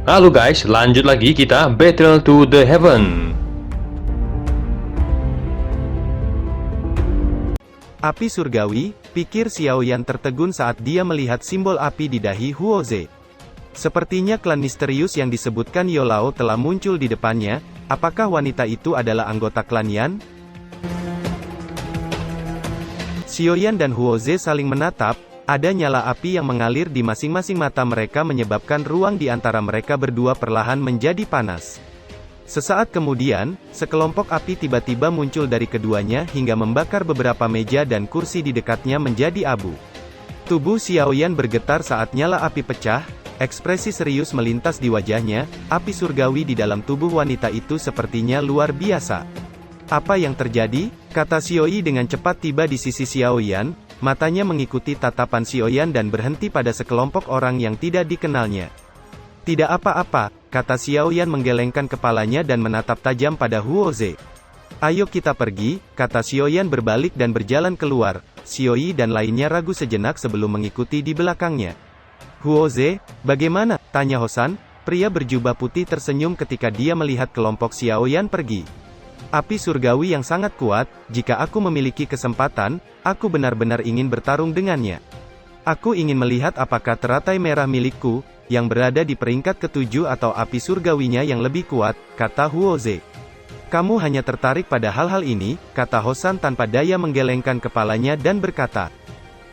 Halo guys, lanjut lagi kita Battle to the Heaven. Api surgawi, pikir Xiaoyan tertegun saat dia melihat simbol api di dahi Huoze. Sepertinya klan misterius yang disebutkan Yolao telah muncul di depannya. Apakah wanita itu adalah anggota klan Yan? Xiaoyan dan Huoze saling menatap. Ada nyala api yang mengalir di masing-masing mata mereka menyebabkan ruang di antara mereka berdua perlahan menjadi panas. Sesaat kemudian, sekelompok api tiba-tiba muncul dari keduanya hingga membakar beberapa meja dan kursi di dekatnya menjadi abu. Tubuh Xiaoyan bergetar saat nyala api pecah, ekspresi serius melintas di wajahnya. Api surgawi di dalam tubuh wanita itu sepertinya luar biasa. Apa yang terjadi? Kata Xiaoyi dengan cepat tiba di sisi Xiaoyan. Matanya mengikuti tatapan Xiaoyan dan berhenti pada sekelompok orang yang tidak dikenalnya. Tidak apa-apa, kata Xiaoyan menggelengkan kepalanya dan menatap tajam pada Huoze. Ayo kita pergi, kata Xiaoyan berbalik dan berjalan keluar. Xiaoyi dan lainnya ragu sejenak sebelum mengikuti di belakangnya. Huoze, bagaimana? Tanya Hosan. Pria berjubah putih tersenyum ketika dia melihat kelompok Xiaoyan pergi. Api surgawi yang sangat kuat, jika aku memiliki kesempatan, aku benar-benar ingin bertarung dengannya. Aku ingin melihat apakah teratai merah milikku, yang berada di peringkat ketujuh atau api surgawinya yang lebih kuat, kata Huoze. Kamu hanya tertarik pada hal-hal ini, kata Hosan tanpa daya menggelengkan kepalanya dan berkata.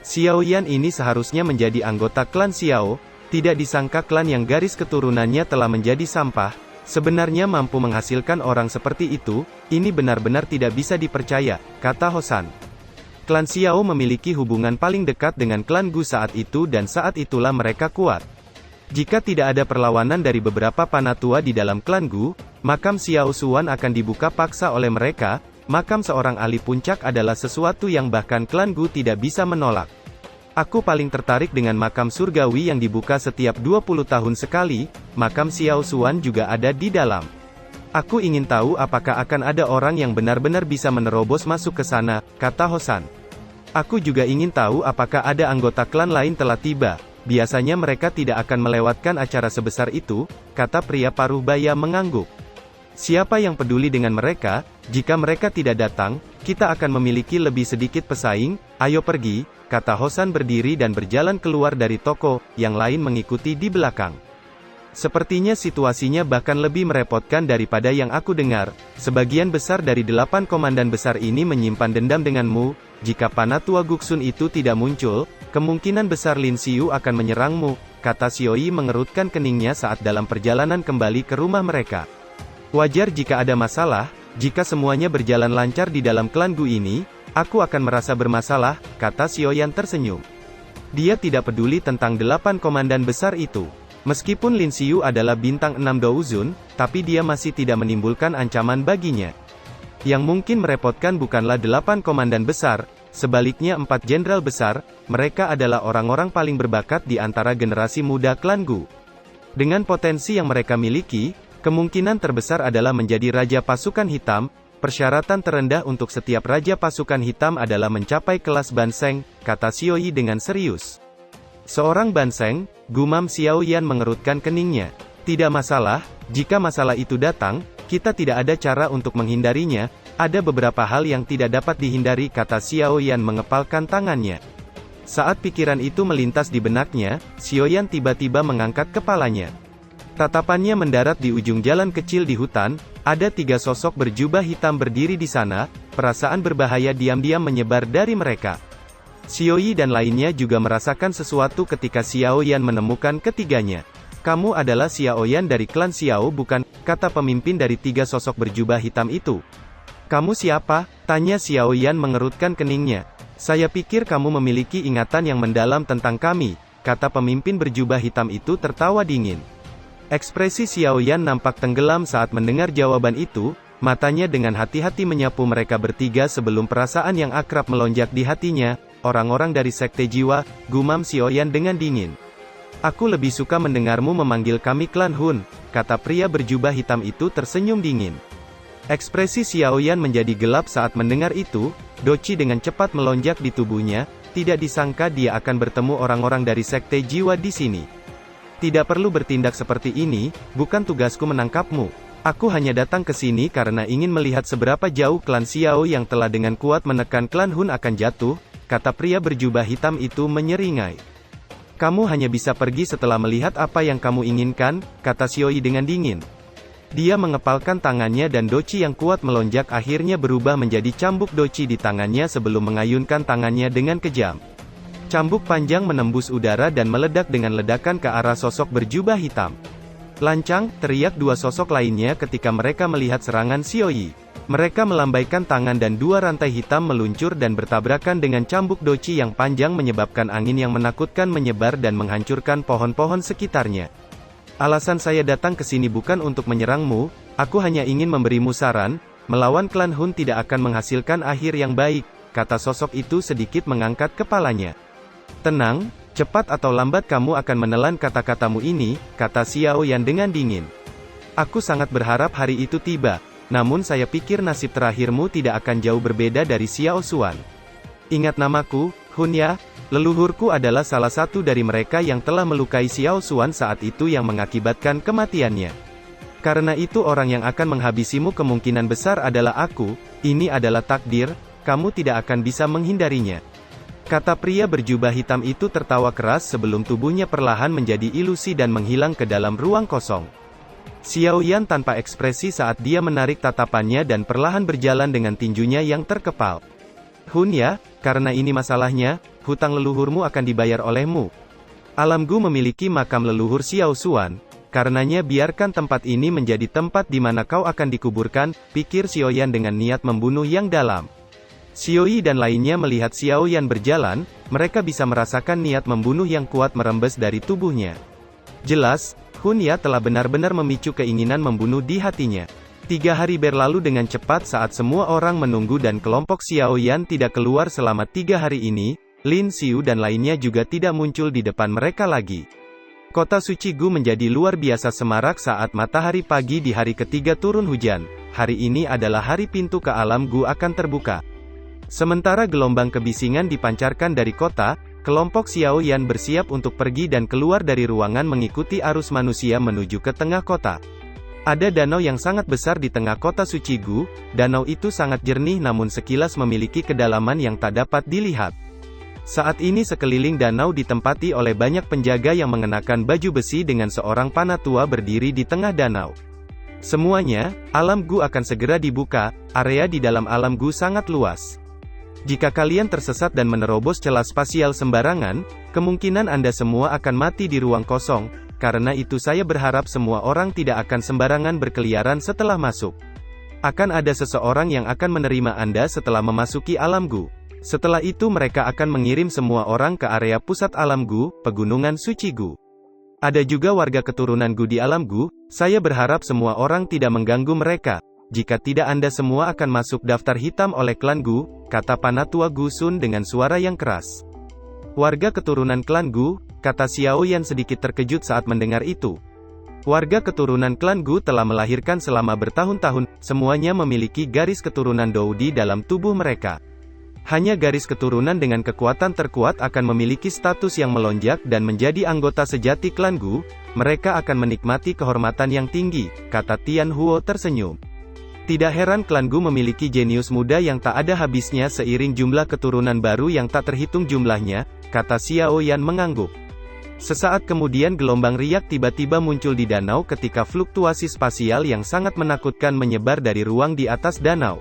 Xiaoyan ini seharusnya menjadi anggota klan Xiao, tidak disangka klan yang garis keturunannya telah menjadi sampah. Sebenarnya mampu menghasilkan orang seperti itu, ini benar-benar tidak bisa dipercaya, kata Hosan. Klan Xiao memiliki hubungan paling dekat dengan klan Gu saat itu dan saat itulah mereka kuat. Jika tidak ada perlawanan dari beberapa panatua di dalam klan Gu, makam Xiao Xuan akan dibuka paksa oleh mereka. Makam seorang ahli puncak adalah sesuatu yang bahkan klan Gu tidak bisa menolak. Aku paling tertarik dengan makam surgawi yang dibuka setiap 20 tahun sekali, makam Xiao Xuan juga ada di dalam. Aku ingin tahu apakah akan ada orang yang benar-benar bisa menerobos masuk ke sana, kata Hosan. Aku juga ingin tahu apakah ada anggota klan lain telah tiba, biasanya mereka tidak akan melewatkan acara sebesar itu, kata pria paruh baya mengangguk. Siapa yang peduli dengan mereka? Jika mereka tidak datang, kita akan memiliki lebih sedikit pesaing. Ayo pergi, kata Hosan berdiri dan berjalan keluar dari toko, yang lain mengikuti di belakang. Sepertinya situasinya bahkan lebih merepotkan daripada yang aku dengar. Sebagian besar dari 8 komandan besar ini menyimpan dendam denganmu. Jika Panatua Guxun itu tidak muncul, kemungkinan besar Lin Xiu akan menyerangmu, kata Xiaoyi mengerutkan keningnya saat dalam perjalanan kembali ke rumah mereka. Wajar jika ada masalah, jika semuanya berjalan lancar di dalam klan Gu ini, aku akan merasa bermasalah, kata Xiaoyan tersenyum. Dia tidak peduli tentang 8 komandan besar itu. Meskipun Lin Xiu adalah bintang 6 Douzun, tapi dia masih tidak menimbulkan ancaman baginya. Yang mungkin merepotkan bukanlah 8 komandan besar, sebaliknya 4 jenderal besar, mereka adalah orang-orang paling berbakat di antara generasi muda klan Gu. Dengan potensi yang mereka miliki, kemungkinan terbesar adalah menjadi raja pasukan hitam. Persyaratan terendah untuk setiap raja pasukan hitam adalah mencapai kelas Banseng, kata Xiaoyi dengan serius. Seorang Banseng, gumam Xiaoyan mengerutkan keningnya. Tidak masalah, jika masalah itu datang, kita tidak ada cara untuk menghindarinya. Ada beberapa hal yang tidak dapat dihindari, kata Xiaoyan mengepalkan tangannya. Saat pikiran itu melintas di benaknya, Xiaoyan tiba-tiba mengangkat kepalanya. Tatapannya mendarat di ujung jalan kecil di hutan. Ada 3 sosok berjubah hitam berdiri di sana. Perasaan berbahaya diam-diam menyebar dari mereka. Xiaoyi dan lainnya juga merasakan sesuatu ketika Xiaoyan menemukan ketiganya. Kamu adalah Xiaoyan dari klan Xiao bukan? Kata pemimpin dari 3 sosok berjubah hitam itu. Kamu siapa? Tanya Xiaoyan mengerutkan keningnya. Saya pikir kamu memiliki ingatan yang mendalam tentang kami, kata pemimpin berjubah hitam itu tertawa dingin. Ekspresi Xiaoyan nampak tenggelam saat mendengar jawaban itu. Matanya dengan hati-hati menyapu mereka bertiga sebelum perasaan yang akrab melonjak di hatinya. Orang-orang dari sekte jiwa, gumam Xiaoyan dengan dingin. Aku lebih suka mendengarmu memanggil kami klan Hun, kata pria berjubah hitam itu tersenyum dingin. Ekspresi Xiaoyan menjadi gelap saat mendengar itu. Doci dengan cepat melonjak di tubuhnya. Tidak disangka dia akan bertemu orang-orang dari sekte jiwa di sini. Tidak perlu bertindak seperti ini, bukan tugasku menangkapmu. Aku hanya datang ke sini karena ingin melihat seberapa jauh klan Xiao yang telah dengan kuat menekan klan Hun akan jatuh, kata pria berjubah hitam itu menyeringai. Kamu hanya bisa pergi setelah melihat apa yang kamu inginkan, kata Xiao Yi dengan dingin. Dia mengepalkan tangannya dan doci yang kuat melonjak akhirnya berubah menjadi cambuk doci di tangannya sebelum mengayunkan tangannya dengan kejam. Cambuk panjang menembus udara dan meledak dengan ledakan ke arah sosok berjubah hitam. Lancang, teriak dua sosok lainnya ketika mereka melihat serangan Xiao Yi. Mereka melambaikan tangan dan dua rantai hitam meluncur dan bertabrakan dengan cambuk doci yang panjang menyebabkan angin yang menakutkan menyebar dan menghancurkan pohon-pohon sekitarnya. Alasan saya datang ke sini bukan untuk menyerangmu, aku hanya ingin memberimu saran, melawan klan Hun tidak akan menghasilkan akhir yang baik, kata sosok itu sedikit mengangkat kepalanya. Tenang, cepat atau lambat kamu akan menelan kata-katamu ini, kata Xiao Yan dengan dingin. Aku sangat berharap hari itu tiba, namun saya pikir nasib terakhirmu tidak akan jauh berbeda dari Xiao Xuan. Ingat namaku, Hun ya? Leluhurku adalah salah satu dari mereka yang telah melukai Xiao Xuan saat itu yang mengakibatkan kematiannya. Karena itu orang yang akan menghabisimu kemungkinan besar adalah aku, ini adalah takdir, kamu tidak akan bisa menghindarinya. Kata pria berjubah hitam itu tertawa keras sebelum tubuhnya perlahan menjadi ilusi dan menghilang ke dalam ruang kosong. Xiao Yan tanpa ekspresi saat dia menarik tatapannya dan perlahan berjalan dengan tinjunya yang terkepal. Hun ya, karena ini masalahnya, hutang leluhurmu akan dibayar olehmu. Alamgu memiliki makam leluhur Xiao Xuan, karenanya biarkan tempat ini menjadi tempat di mana kau akan dikuburkan, pikir Xiao Yan dengan niat membunuh yang dalam. Xiao Yi dan lainnya melihat Xiao Yan berjalan, mereka bisa merasakan niat membunuh yang kuat merembes dari tubuhnya. Jelas, Hun ya telah benar-benar memicu keinginan membunuh di hatinya. 3 hari berlalu dengan cepat saat semua orang menunggu dan kelompok Xiao Yan tidak keluar selama 3 hari ini, Lin Xiu dan lainnya juga tidak muncul di depan mereka lagi. Kota suci Gu menjadi luar biasa semarak saat matahari pagi di hari ketiga turun hujan. Hari ini adalah hari pintu ke alam Gu akan terbuka. Sementara gelombang kebisingan dipancarkan dari kota, kelompok Xiao Yan bersiap untuk pergi dan keluar dari ruangan mengikuti arus manusia menuju ke tengah kota. Ada danau yang sangat besar di tengah kota suci Gu, danau itu sangat jernih namun sekilas memiliki kedalaman yang tak dapat dilihat. Saat ini sekeliling danau ditempati oleh banyak penjaga yang mengenakan baju besi dengan seorang panatua berdiri di tengah danau. Semuanya, alam Gu akan segera dibuka, area di dalam alam Gu sangat luas. Jika kalian tersesat dan menerobos celah spasial sembarangan, kemungkinan Anda semua akan mati di ruang kosong. Karena itu saya berharap semua orang tidak akan sembarangan berkeliaran setelah masuk. Akan ada seseorang yang akan menerima Anda setelah memasuki alam Gu. Setelah itu mereka akan mengirim semua orang ke area pusat alam Gu, pegunungan suci Gu. Ada juga warga keturunan Gu di alam Gu, saya berharap semua orang tidak mengganggu mereka. Jika tidak Anda semua akan masuk daftar hitam oleh klan Gu, kata Panatua Gu Sun dengan suara yang keras. Warga keturunan klan Gu, kata Xiao Yan sedikit terkejut saat mendengar itu. Warga keturunan klan Gu telah melahirkan selama bertahun-tahun, semuanya memiliki garis keturunan Dou di dalam tubuh mereka. Hanya garis keturunan dengan kekuatan terkuat akan memiliki status yang melonjak dan menjadi anggota sejati klan Gu, mereka akan menikmati kehormatan yang tinggi, kata Tian Huo tersenyum. Tidak heran klan Gu memiliki jenius muda yang tak ada habisnya seiring jumlah keturunan baru yang tak terhitung jumlahnya, kata Xiao Yan mengangguk. Sesaat kemudian gelombang riak tiba-tiba muncul di danau ketika fluktuasi spasial yang sangat menakutkan menyebar dari ruang di atas danau.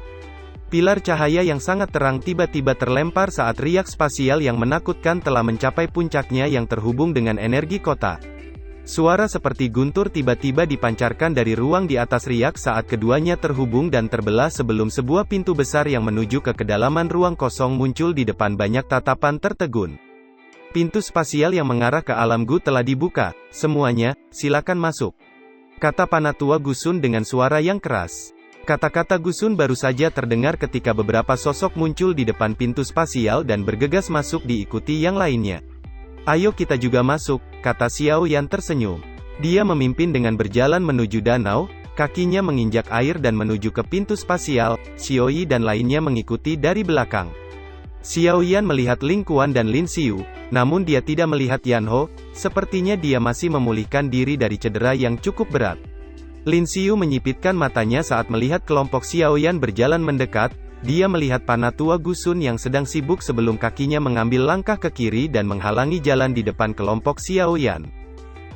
Pilar cahaya yang sangat terang tiba-tiba terlempar saat riak spasial yang menakutkan telah mencapai puncaknya yang terhubung dengan energi kota. Suara seperti guntur tiba-tiba dipancarkan dari ruang di atas riak saat keduanya terhubung dan terbelah sebelum sebuah pintu besar yang menuju ke kedalaman ruang kosong muncul di depan banyak tatapan tertegun. Pintu spasial yang mengarah ke alam Gu telah dibuka, semuanya, silakan masuk. Kata Panatua Gu Sun dengan suara yang keras. Kata-kata Gu Sun baru saja terdengar ketika beberapa sosok muncul di depan pintu spasial dan bergegas masuk diikuti yang lainnya. Ayo kita juga masuk, kata Xiao Yan tersenyum. Dia memimpin dengan berjalan menuju danau, kakinya menginjak air dan menuju ke pintu spasial, Xiao Yi dan lainnya mengikuti dari belakang. Xiao Yan melihat Ling Kuan dan Lin Xiu, namun dia tidak melihat Yan Ho, sepertinya dia masih memulihkan diri dari cedera yang cukup berat. Lin Xiu menyipitkan matanya saat melihat kelompok Xiao Yan berjalan mendekat, dia melihat Panatua Gusun yang sedang sibuk sebelum kakinya mengambil langkah ke kiri dan menghalangi jalan di depan kelompok Xiao Yan.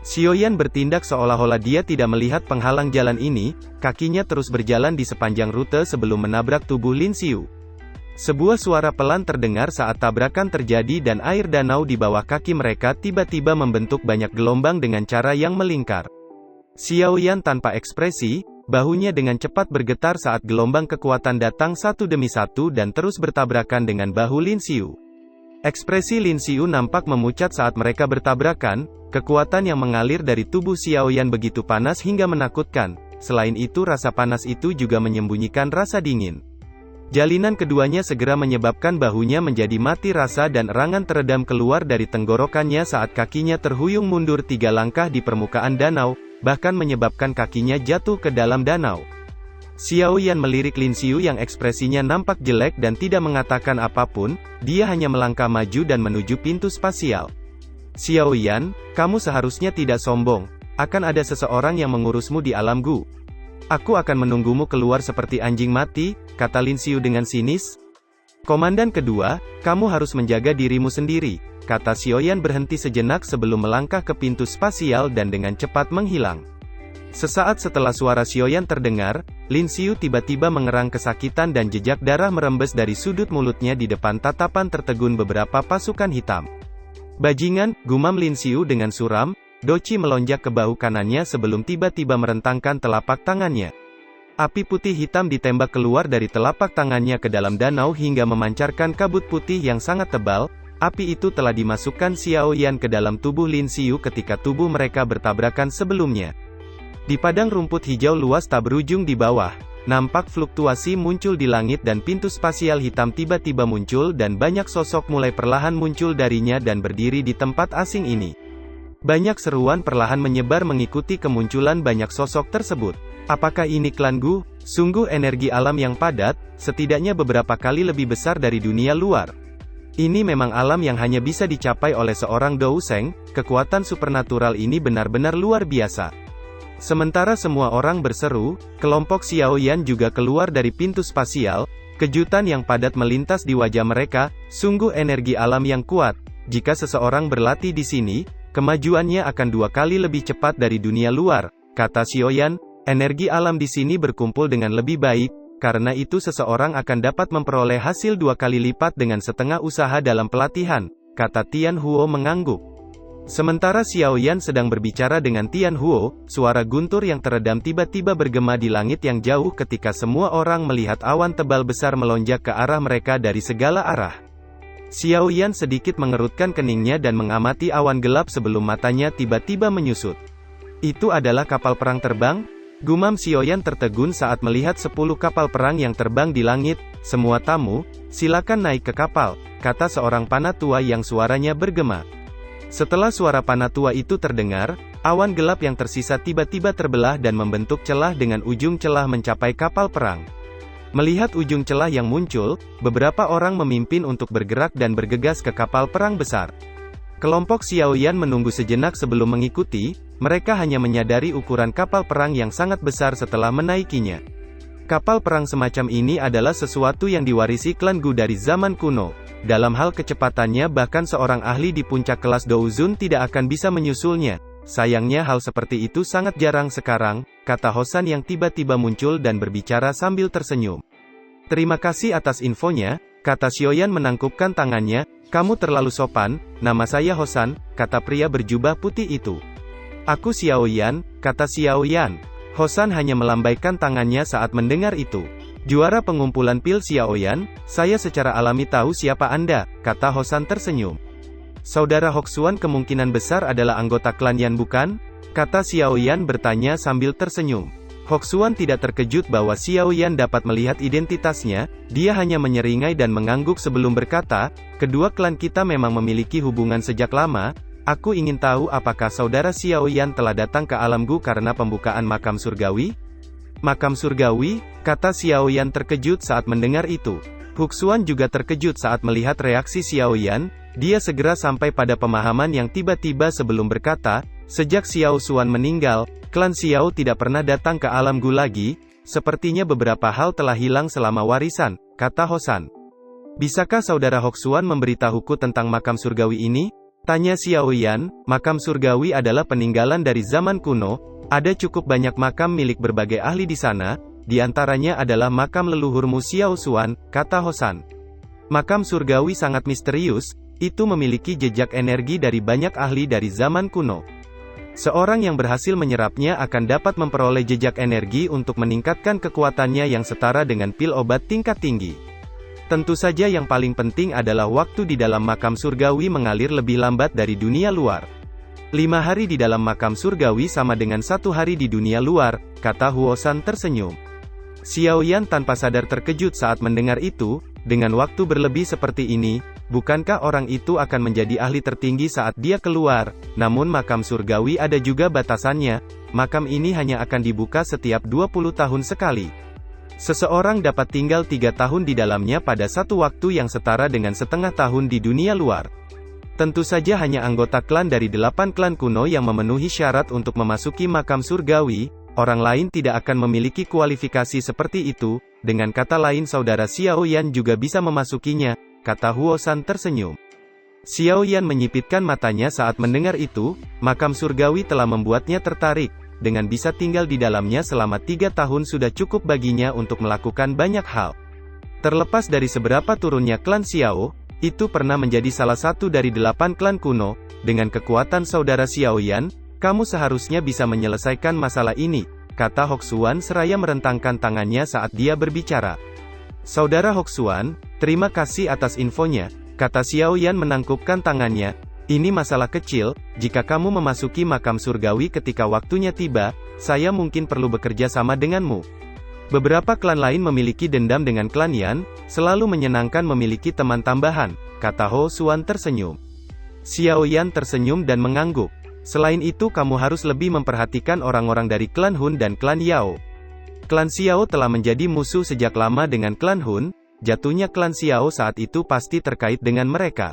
Xiao Yan bertindak seolah-olah dia tidak melihat penghalang jalan ini, kakinya terus berjalan di sepanjang rute sebelum menabrak tubuh Lin Xiu. Sebuah suara pelan terdengar saat tabrakan terjadi dan air danau di bawah kaki mereka tiba-tiba membentuk banyak gelombang dengan cara yang melingkar. Xiao Yan tanpa ekspresi, bahunya dengan cepat bergetar saat gelombang kekuatan datang satu demi satu dan terus bertabrakan dengan bahu Lin Xiu. Ekspresi Lin Xiu nampak memucat saat mereka bertabrakan, kekuatan yang mengalir dari tubuh Xiao Yan begitu panas hingga menakutkan, selain itu rasa panas itu juga menyembunyikan rasa dingin. Jalinan keduanya segera menyebabkan bahunya menjadi mati rasa dan erangan teredam keluar dari tenggorokannya saat kakinya terhuyung mundur 3 langkah di permukaan danau, bahkan menyebabkan kakinya jatuh ke dalam danau. Xiao Yan melirik Lin Xiu yang ekspresinya nampak jelek dan tidak mengatakan apapun, dia hanya melangkah maju dan menuju pintu spasial. Xiao Yan, kamu seharusnya tidak sombong, akan ada seseorang yang mengurusmu di alam Gu. Aku akan menunggumu keluar seperti anjing mati, kata Lin Xiu dengan sinis. Komandan kedua, kamu harus menjaga dirimu sendiri, kata Xiao Yan berhenti sejenak sebelum melangkah ke pintu spasial dan dengan cepat menghilang. Sesaat setelah suara Xiao Yan terdengar, Lin Xiu tiba-tiba mengerang kesakitan dan jejak darah merembes dari sudut mulutnya di depan tatapan tertegun beberapa pasukan hitam. Bajingan, gumam Lin Xiu dengan suram. Doci melonjak ke bahu kanannya sebelum tiba-tiba merentangkan telapak tangannya. Api putih hitam ditembak keluar dari telapak tangannya ke dalam danau hingga memancarkan kabut putih yang sangat tebal. Api itu telah dimasukkan Xiao Yan ke dalam tubuh Lin Xiu ketika tubuh mereka bertabrakan sebelumnya. Di padang rumput hijau luas tak berujung di bawah, nampak fluktuasi muncul di langit dan pintu spasial hitam tiba-tiba muncul dan banyak sosok mulai perlahan muncul darinya dan berdiri di tempat asing ini. Banyak seruan perlahan menyebar mengikuti kemunculan banyak sosok tersebut. Apakah ini klan Gu? Sungguh energi alam yang padat, setidaknya beberapa kali lebih besar dari dunia luar. Ini memang alam yang hanya bisa dicapai oleh seorang Douseng, kekuatan supernatural ini benar-benar luar biasa. Sementara semua orang berseru, kelompok Xiao Yan juga keluar dari pintu spasial, kejutan yang padat melintas di wajah mereka, sungguh energi alam yang kuat. Jika seseorang berlatih di sini, kemajuannya akan 2 kali lebih cepat dari dunia luar, kata Xiao Yan. Energi alam di sini berkumpul dengan lebih baik, karena itu seseorang akan dapat memperoleh hasil 2 kali lipat dengan setengah usaha dalam pelatihan, kata Tian Huo mengangguk. Sementara Xiao Yan sedang berbicara dengan Tian Huo, suara guntur yang teredam tiba-tiba bergema di langit yang jauh ketika semua orang melihat awan tebal besar melonjak ke arah mereka dari segala arah. Xiao Yan sedikit mengerutkan keningnya dan mengamati awan gelap sebelum matanya tiba-tiba menyusut. Itu adalah kapal perang terbang? Gumam Xiao Yan tertegun saat melihat 10 kapal perang yang terbang di langit. Semua tamu, silakan naik ke kapal, kata seorang panatua yang suaranya bergema. Setelah suara panatua itu terdengar, awan gelap yang tersisa tiba-tiba terbelah dan membentuk celah dengan ujung celah mencapai kapal perang. Melihat ujung celah yang muncul, beberapa orang memimpin untuk bergerak dan bergegas ke kapal perang besar. Kelompok Xiao Yan menunggu sejenak sebelum mengikuti, mereka hanya menyadari ukuran kapal perang yang sangat besar setelah menaikinya. Kapal perang semacam ini adalah sesuatu yang diwarisi klan Gu dari zaman kuno. Dalam hal kecepatannya bahkan seorang ahli di puncak kelas Douzun tidak akan bisa menyusulnya. Sayangnya hal seperti itu sangat jarang sekarang, kata Hosan yang tiba-tiba muncul dan berbicara sambil tersenyum. Terima kasih atas infonya, kata Xiao Yan menangkupkan tangannya. Kamu terlalu sopan, nama saya Hosan, kata pria berjubah putih itu. Aku Xiao Yan, kata Xiao Yan. Hosan hanya melambaikan tangannya saat mendengar itu. Juara pengumpulan pil Xiao Yan, saya secara alami tahu siapa Anda, kata Hosan tersenyum. Saudara Hoxuan kemungkinan besar adalah anggota klan Yan bukan? Kata Xiao Yan bertanya sambil tersenyum. Hoxuan tidak terkejut bahwa Xiao Yan dapat melihat identitasnya, dia hanya menyeringai dan mengangguk sebelum berkata, kedua klan kita memang memiliki hubungan sejak lama, aku ingin tahu apakah saudara Xiao Yan telah datang ke alam Gu karena pembukaan makam surgawi? Makam surgawi, kata Xiao Yan terkejut saat mendengar itu. Huxuan juga terkejut saat melihat reaksi Xiao Yan. Dia segera sampai pada pemahaman yang tiba-tiba sebelum berkata, sejak Xiao Xuan meninggal, klan Xiao tidak pernah datang ke alam Gu lagi, sepertinya beberapa hal telah hilang selama warisan, kata Hosan. Bisakah saudara Huxuan memberitahuku tentang makam surgawi ini? Tanya Xiao Yan. Makam surgawi adalah peninggalan dari zaman kuno, ada cukup banyak makam milik berbagai ahli di sana, di antaranya adalah makam leluhurmu Xiao Xuan, kata Hosan. Makam surgawi sangat misterius, itu memiliki jejak energi dari banyak ahli dari zaman kuno. Seorang yang berhasil menyerapnya akan dapat memperoleh jejak energi untuk meningkatkan kekuatannya yang setara dengan pil obat tingkat tinggi. Tentu saja yang paling penting adalah waktu di dalam makam surgawi mengalir lebih lambat dari dunia luar. 5 hari di dalam makam surgawi sama dengan 1 hari di dunia luar, kata Huosan tersenyum. Xiao Yan tanpa sadar terkejut saat mendengar itu. Dengan waktu berlebih seperti ini, bukankah orang itu akan menjadi ahli tertinggi saat dia keluar? Namun makam surgawi ada juga batasannya, makam ini hanya akan dibuka setiap 20 tahun sekali. Seseorang dapat tinggal 3 tahun di dalamnya pada satu waktu yang setara dengan setengah tahun di dunia luar. Tentu saja hanya anggota klan dari 8 klan kuno yang memenuhi syarat untuk memasuki makam surgawi, orang lain tidak akan memiliki kualifikasi seperti itu. Dengan kata lain saudara Xiao Yan juga bisa memasukinya, kata Huosan tersenyum. Xiao Yan menyipitkan matanya saat mendengar itu, makam surgawi telah membuatnya tertarik, dengan bisa tinggal di dalamnya selama 3 tahun sudah cukup baginya untuk melakukan banyak hal. Terlepas dari seberapa turunnya klan Xiao, itu pernah menjadi salah satu dari 8 klan kuno, dengan kekuatan saudara Xiao Yan, kamu seharusnya bisa menyelesaikan masalah ini, kata Huxuan seraya merentangkan tangannya saat dia berbicara. Saudara Huxuan, terima kasih atas infonya, kata Xiao Yan menangkupkan tangannya. Ini masalah kecil, jika kamu memasuki makam surgawi ketika waktunya tiba, saya mungkin perlu bekerja sama denganmu. Beberapa klan lain memiliki dendam dengan klan Yan, selalu menyenangkan memiliki teman tambahan, kata Huosan tersenyum. Xiao Yan tersenyum dan mengangguk. Selain itu kamu harus lebih memperhatikan orang-orang dari klan Hun dan klan Yao. Klan Xiao telah menjadi musuh sejak lama dengan klan Hun, jatuhnya klan Xiao saat itu pasti terkait dengan mereka.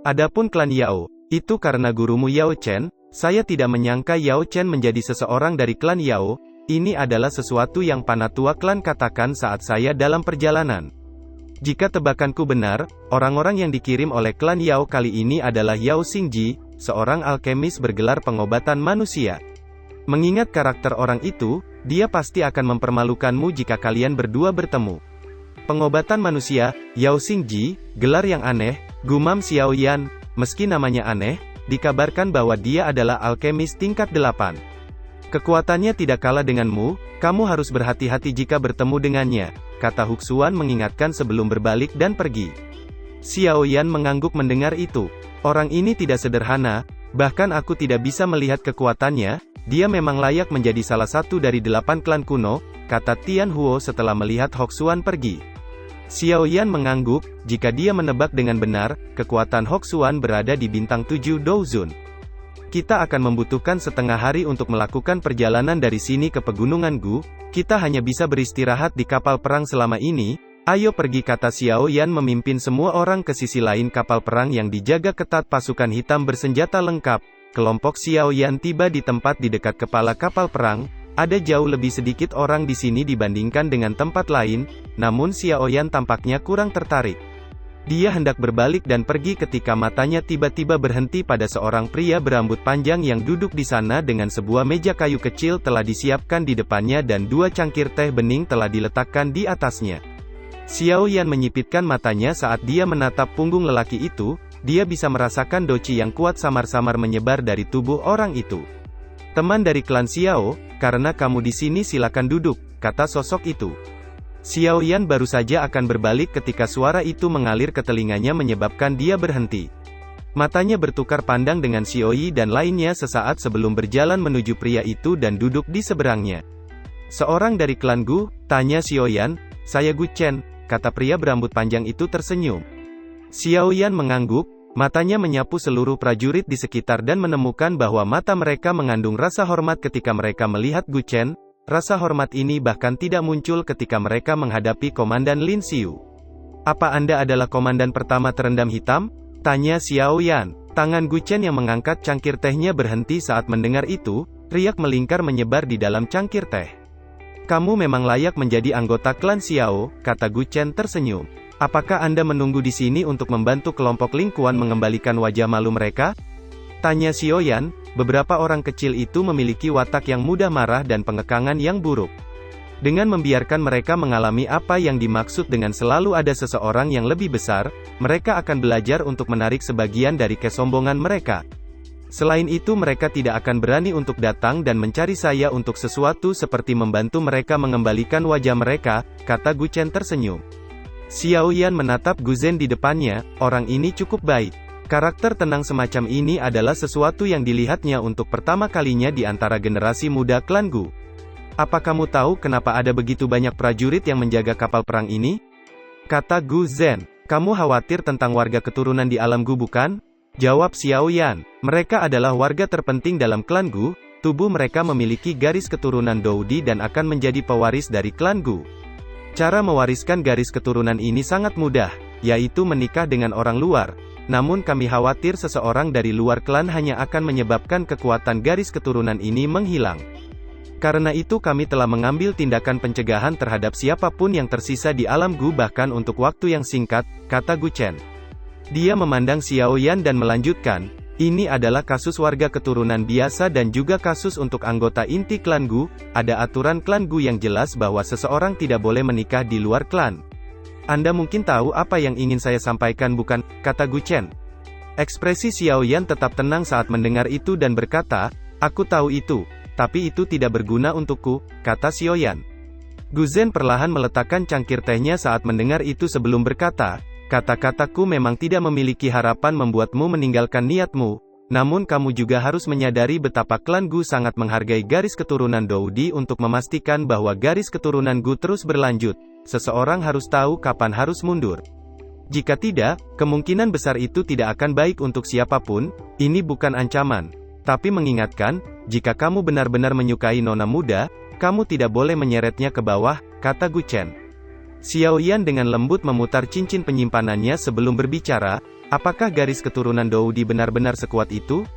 Adapun klan Yao, itu karena gurumu Yao Chen, saya tidak menyangka Yao Chen menjadi seseorang dari klan Yao, ini adalah sesuatu yang panatua klan katakan saat saya dalam perjalanan. Jika tebakanku benar, orang-orang yang dikirim oleh klan Yao kali ini adalah Yao Xingji, seorang alkemis bergelar pengobatan manusia. Mengingat karakter orang itu, dia pasti akan mempermalukanmu jika kalian berdua bertemu. Pengobatan manusia, Yao Xingji, gelar yang aneh, gumam Xiao Yan, meski namanya aneh, dikabarkan bahwa dia adalah alkemis tingkat 8. Kekuatannya tidak kalah denganmu, kamu harus berhati-hati jika bertemu dengannya, kata Huxuan mengingatkan sebelum berbalik dan pergi. Xiao Yan mengangguk mendengar itu. Orang ini tidak sederhana, bahkan aku tidak bisa melihat kekuatannya, dia memang layak menjadi salah satu dari 8 klan kuno, kata Tian Huo setelah melihat Huxuan pergi. Xiao Yan mengangguk, jika dia menebak dengan benar, kekuatan Huxuan berada di bintang 7 Douzun. Kita akan membutuhkan setengah hari untuk melakukan perjalanan dari sini ke pegunungan Gu, kita hanya bisa beristirahat di kapal perang selama ini. Ayo pergi, kata Xiao Yan memimpin semua orang ke sisi lain kapal perang yang dijaga ketat pasukan hitam bersenjata lengkap. Kelompok Xiao Yan tiba di tempat di dekat kepala kapal perang. Ada jauh lebih sedikit orang di sini dibandingkan dengan tempat lain, namun Xiao Yan tampaknya kurang tertarik. Dia hendak berbalik dan pergi ketika matanya tiba-tiba berhenti pada seorang pria berambut panjang yang duduk di sana dengan sebuah meja kayu kecil telah disiapkan di depannya dan 2 cangkir teh bening telah diletakkan di atasnya. Xiao Yan menyipitkan matanya saat dia menatap punggung lelaki itu, dia bisa merasakan doci yang kuat samar-samar menyebar dari tubuh orang itu. Teman dari klan Xiao, karena kamu di sini silakan duduk, kata sosok itu. Xiao Yan baru saja akan berbalik ketika suara itu mengalir ke telinganya menyebabkan dia berhenti. Matanya bertukar pandang dengan Xiao Yi dan lainnya sesaat sebelum berjalan menuju pria itu dan duduk di seberangnya. Seorang dari klan Gu, tanya Xiao Yan, saya Gu Chen, kata pria berambut panjang itu tersenyum. Xiao Yan mengangguk, matanya menyapu seluruh prajurit di sekitar dan menemukan bahwa mata mereka mengandung rasa hormat ketika mereka melihat Gu Chen. Rasa hormat ini bahkan tidak muncul ketika mereka menghadapi Komandan Lin Xiu. Apa Anda adalah komandan pertama terendam hitam? Tanya Xiao Yan. Tangan Gu Chen yang mengangkat cangkir tehnya berhenti saat mendengar itu, riak melingkar menyebar di dalam cangkir teh. Kamu memang layak menjadi anggota klan Xiao, kata Gu Chen tersenyum. Apakah Anda menunggu di sini untuk membantu kelompok Ling Quan mengembalikan wajah malu mereka? Tanya Xiao Yan. Beberapa orang kecil itu memiliki watak yang mudah marah dan pengekangan yang buruk. Dengan membiarkan mereka mengalami apa yang dimaksud dengan selalu ada seseorang yang lebih besar, mereka akan belajar untuk menarik sebagian dari kesombongan mereka. Selain itu mereka tidak akan berani untuk datang dan mencari saya untuk sesuatu seperti membantu mereka mengembalikan wajah mereka, kata Gu Chen tersenyum. Xiao Yan menatap Gu Zhen di depannya, orang ini cukup baik. Karakter tenang semacam ini adalah sesuatu yang dilihatnya untuk pertama kalinya di antara generasi muda klan Gu. Apa kamu tahu kenapa ada begitu banyak prajurit yang menjaga kapal perang ini? Kata Gu Zhen. Kamu khawatir tentang warga keturunan di alam Gu bukan? Jawab Xiao Yan. Mereka adalah warga terpenting dalam klan Gu, tubuh mereka memiliki garis keturunan Doudi dan akan menjadi pewaris dari klan Gu. Cara mewariskan garis keturunan ini sangat mudah, yaitu menikah dengan orang luar. Namun kami khawatir seseorang dari luar klan hanya akan menyebabkan kekuatan garis keturunan ini menghilang. Karena itu kami telah mengambil tindakan pencegahan terhadap siapapun yang tersisa di alam Gu bahkan untuk waktu yang singkat, kata Gu Chen. Dia memandang Xiao Yan dan melanjutkan, ini adalah kasus warga keturunan biasa dan juga kasus untuk anggota inti klan Gu, ada aturan klan Gu yang jelas bahwa seseorang tidak boleh menikah di luar klan. Anda mungkin tahu apa yang ingin saya sampaikan bukan, kata Gu Chen. Ekspresi Xiao Yan tetap tenang saat mendengar itu dan berkata, aku tahu itu. Tapi itu tidak berguna untukku, kata Xiao Yan. Gu Zhen perlahan meletakkan cangkir tehnya saat mendengar itu sebelum berkata, kata-kataku memang tidak memiliki harapan membuatmu meninggalkan niatmu, namun kamu juga harus menyadari betapa klan Gu sangat menghargai garis keturunan Doudi untuk memastikan bahwa garis keturunan Gu terus berlanjut. Seseorang harus tahu kapan harus mundur. Jika tidak, kemungkinan besar itu tidak akan baik untuk siapapun. Ini bukan ancaman, tapi mengingatkan, jika kamu benar-benar menyukai nona muda, kamu tidak boleh menyeretnya ke bawah, kata Gu Chen. Xiao Yan dengan lembut memutar cincin penyimpanannya sebelum berbicara, apakah garis keturunan Doudi benar-benar sekuat itu?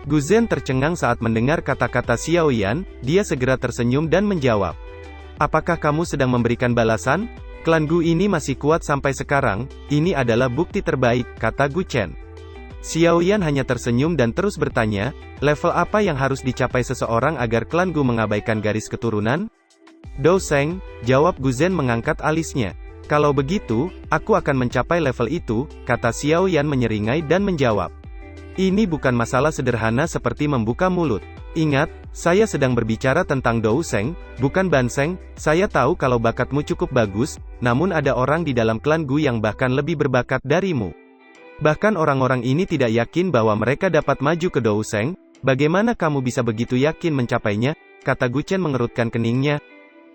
Gu Zhen tercengang saat mendengar kata-kata Xiao Yan, dia segera tersenyum dan menjawab. Apakah kamu sedang memberikan balasan? Klan Gu ini masih kuat sampai sekarang, ini adalah bukti terbaik, kata Gu Chen. Xiao Yan hanya tersenyum dan terus bertanya, level apa yang harus dicapai seseorang agar klan Gu mengabaikan garis keturunan? Dou Sheng, jawab Gu Zhen mengangkat alisnya. Kalau begitu, aku akan mencapai level itu, kata Xiao Yan menyeringai dan menjawab. Ini bukan masalah sederhana seperti membuka mulut. Ingat, saya sedang berbicara tentang Dou Sheng, bukan Ban Sheng. Saya tahu kalau bakatmu cukup bagus, namun ada orang di dalam klan Gu yang bahkan lebih berbakat darimu. Bahkan orang-orang ini tidak yakin bahwa mereka dapat maju ke Dou Sheng. Bagaimana kamu bisa begitu yakin mencapainya? Kata Gu Chen mengerutkan keningnya.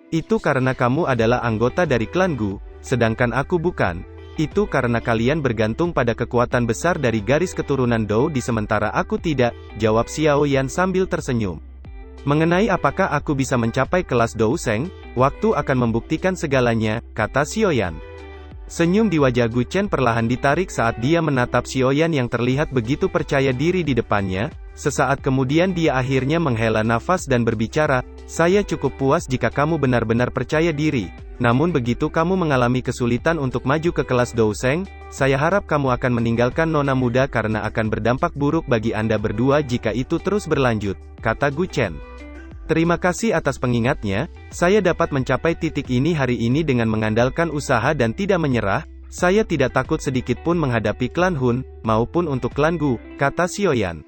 Itu karena kamu adalah anggota dari klan Gu, sedangkan aku bukan. Itu karena kalian bergantung pada kekuatan besar dari garis keturunan Dou di sementara aku tidak, jawab Xiao Yan sambil tersenyum. Mengenai apakah aku bisa mencapai kelas Dou Sheng, waktu akan membuktikan segalanya, kata Xiao Yan. Senyum di wajah Gu Chen perlahan ditarik saat dia menatap Xiao Yan yang terlihat begitu percaya diri di depannya. Sesaat kemudian dia akhirnya menghela nafas dan berbicara, saya cukup puas jika kamu benar-benar percaya diri. Namun begitu kamu mengalami kesulitan untuk maju ke kelas Dou Sheng, saya harap kamu akan meninggalkan nona muda karena akan berdampak buruk bagi Anda berdua jika itu terus berlanjut, kata Gu Chen. Terima kasih atas pengingatnya, saya dapat mencapai titik ini hari ini dengan mengandalkan usaha dan tidak menyerah, saya tidak takut sedikit pun menghadapi klan Hun, maupun untuk klan Gu, kata Xiao Yan.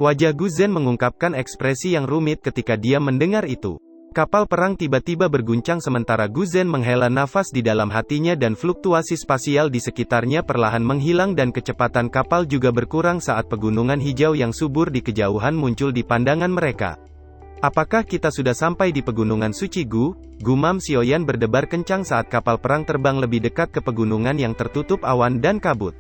Wajah Gu Zhen mengungkapkan ekspresi yang rumit ketika dia mendengar itu. Kapal perang tiba-tiba berguncang sementara Gu Zhen menghela nafas di dalam hatinya dan fluktuasi spasial di sekitarnya perlahan menghilang dan kecepatan kapal juga berkurang saat pegunungan hijau yang subur di kejauhan muncul di pandangan mereka. Apakah kita sudah sampai di pegunungan suci Gu? Gumam Xiao Yan berdebar kencang saat kapal perang terbang lebih dekat ke pegunungan yang tertutup awan dan kabut.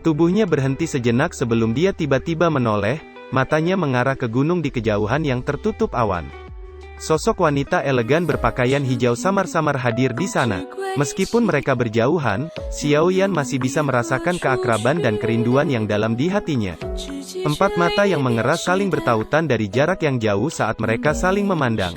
Tubuhnya berhenti sejenak sebelum dia tiba-tiba menoleh, matanya mengarah ke gunung di kejauhan yang tertutup awan. Sosok wanita elegan berpakaian hijau samar-samar hadir di sana. Meskipun mereka berjauhan, Xiao Yan masih bisa merasakan keakraban dan kerinduan yang dalam di hatinya. Empat mata yang mengeras saling bertautan dari jarak yang jauh saat mereka saling memandang.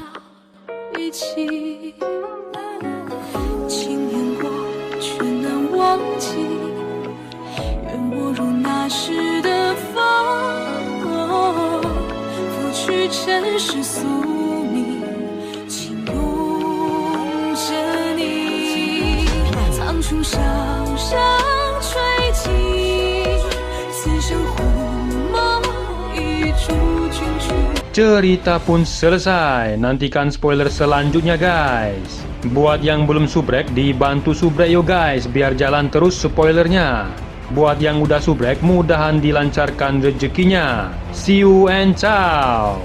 Cerita pun selesai, nantikan spoiler selanjutnya guys. Buat yang belum subrek, dibantu subrek yo guys, biar jalan terus spoilernya. Buat yang udah subrek, mudahan dilancarkan rezekinya. See you and ciao.